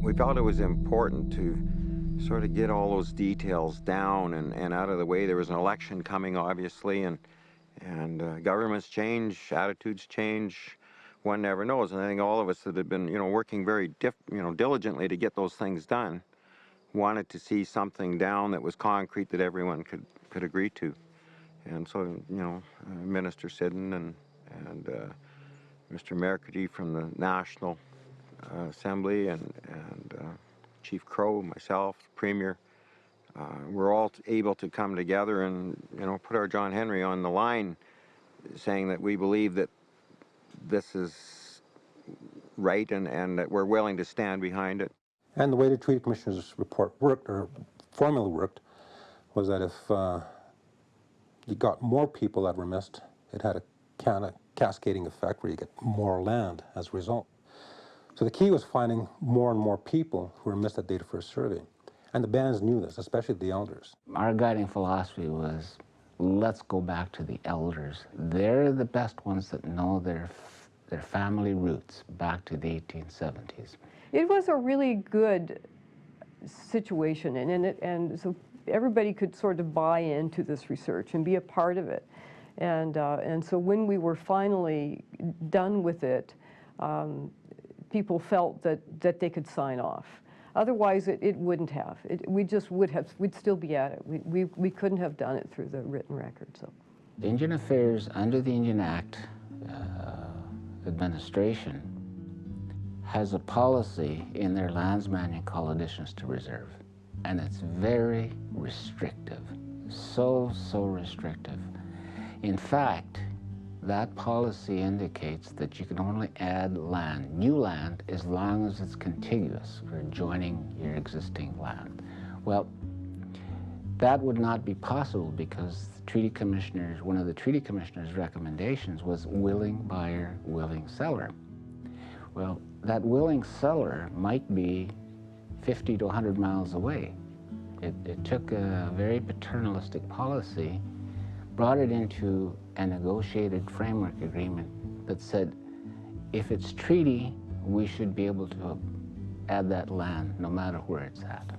We felt it was important to sort of get all those details down and out of the way. There was an election coming, obviously, and governments change, attitudes change. One never knows. And I think all of us that have been, working very, diligently to get those things done, wanted to see something down that was concrete that everyone could agree to. And so, Minister Sidden and Mr. Mercady from the National Assembly and Chief Crow, myself, Premier, we're all able to come together and, put our John Henry on the line, saying that we believe that this is right and that we're willing to stand behind it. And the way the Treaty Commissioner's report worked, or formula worked, was that if you got more people that were missed, it had a kind of cascading effect where you get more land as a result. So the key was finding more and more people who were missed at date of first survey. And the bands knew this, especially the elders. Our guiding philosophy was, let's go back to the elders. They're the best ones that know their family roots back to the 1870s. It was a really good situation, and so everybody could sort of buy into this research and be a part of it. And so when we were finally done with it, people felt that they could sign off. Otherwise, it wouldn't have. We just would have. We'd still be at it. We couldn't have done it through the written record. So, Indian Affairs under the Indian Act administration has a policy in their lands manual called additions to reserve, and it's very restrictive. So restrictive. In fact, that policy indicates that you can only add land, new land, as long as it's contiguous or adjoining your existing land. Well, that would not be possible because the Treaty Commissioners, one of the Treaty Commissioners' recommendations was willing buyer, willing seller. Well, that willing seller might be 50 to 100 miles away. It took a very paternalistic policy, brought it into a negotiated framework agreement that said, if it's treaty, we should be able to add that land no matter where it's at.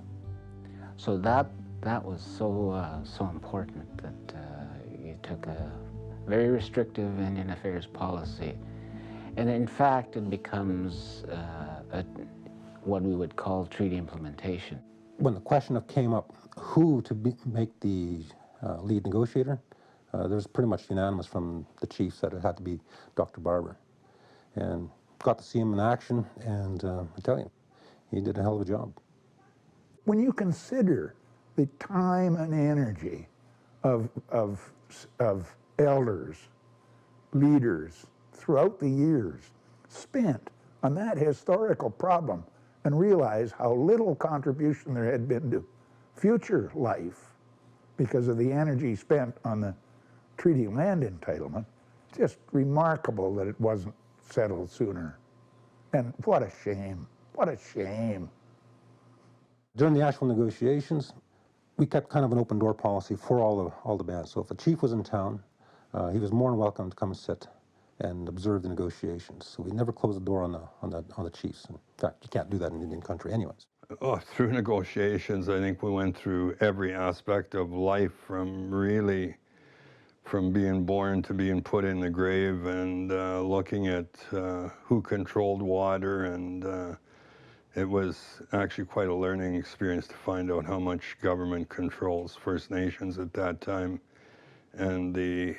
So that was so important that you took a very restrictive Indian Affairs policy, and in fact it becomes what we would call treaty implementation. When the question came up who to make the lead negotiator, there was pretty much unanimous from the chiefs that it had to be Dr. Barber. And got to see him in action, and I tell you, he did a hell of a job. When you consider the time and energy of elders, leaders throughout the years spent on that historical problem, and realize how little contribution there had been to future life because of the energy spent on the treaty land entitlement, just remarkable that it wasn't settled sooner. And what a shame, what a shame. During the actual negotiations, we kept kind of an open door policy for all the bands. So if a chief was in town, he was more than welcome to come and sit and observe the negotiations. So we never closed the door on the chiefs. In fact, you can't do that in Indian country anyways. Through negotiations, I think we went through every aspect of life, from being born to being put in the grave, and looking at who controlled water, and it was actually quite a learning experience to find out how much government controls First Nations at that time, and the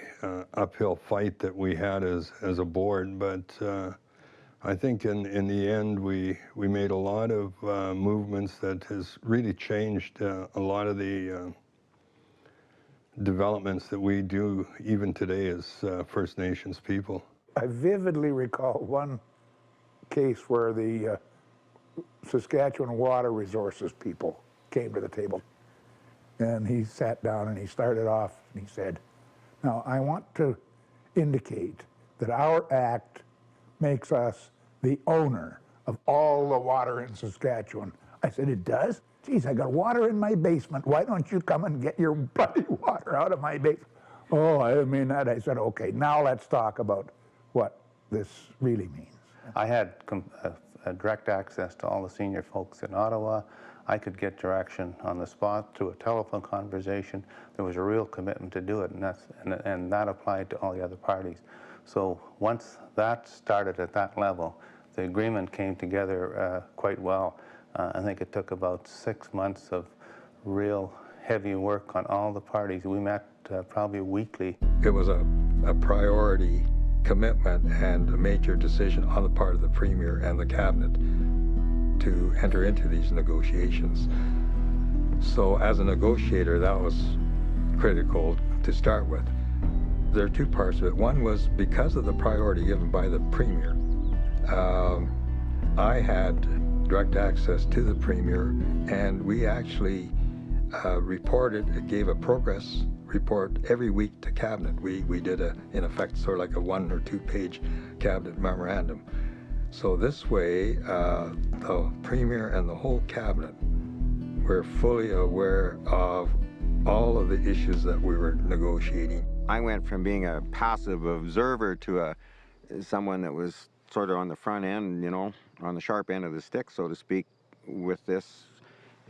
uphill fight that we had as a board. But I think in the end we made a lot of movements that has really changed a lot of the developments that we do even today as First Nations people. I vividly recall one case where the Saskatchewan Water Resources people came to the table, and he sat down and he started off and he said, now I want to indicate that our act makes us the owner of all the water in Saskatchewan. I said, it does? Geez, I got water in my basement. Why don't you come and get your bloody water out of my basement? Oh, I didn't mean that. I said, okay, now let's talk about what this really means. I had direct access to all the senior folks in Ottawa. I could get direction on the spot through a telephone conversation. There was a real commitment to do it, and that applied to all the other parties. So once that started at that level, the agreement came together quite well. I think it took about 6 months of real heavy work on all the parties. We met probably weekly. It was a priority commitment and a major decision on the part of the Premier and the Cabinet to enter into these negotiations. So as a negotiator, that was critical to start with. There are two parts of it. One was because of the priority given by the Premier. I had direct access to the Premier, and we actually gave a progress report every week to Cabinet. We did in effect, sort of like a 1 or 2 page Cabinet memorandum. So this way, the Premier and the whole Cabinet were fully aware of all of the issues that we were negotiating. I went from being a passive observer to someone that was sort of on the front end, you know, on the sharp end of the stick, so to speak, with this.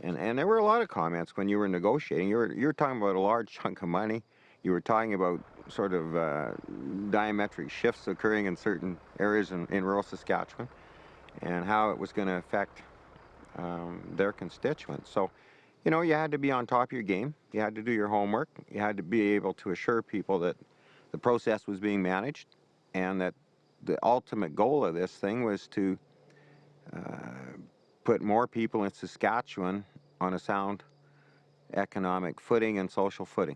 And there were a lot of comments when you were negotiating. You were talking about a large chunk of money. You were talking about sort of diametric shifts occurring in certain areas in rural Saskatchewan, and how it was going to affect their constituents. So, you know, you had to be on top of your game. You had to do your homework. You had to be able to assure people that the process was being managed, and that the ultimate goal of this thing was to put more people in Saskatchewan on a sound economic footing and social footing.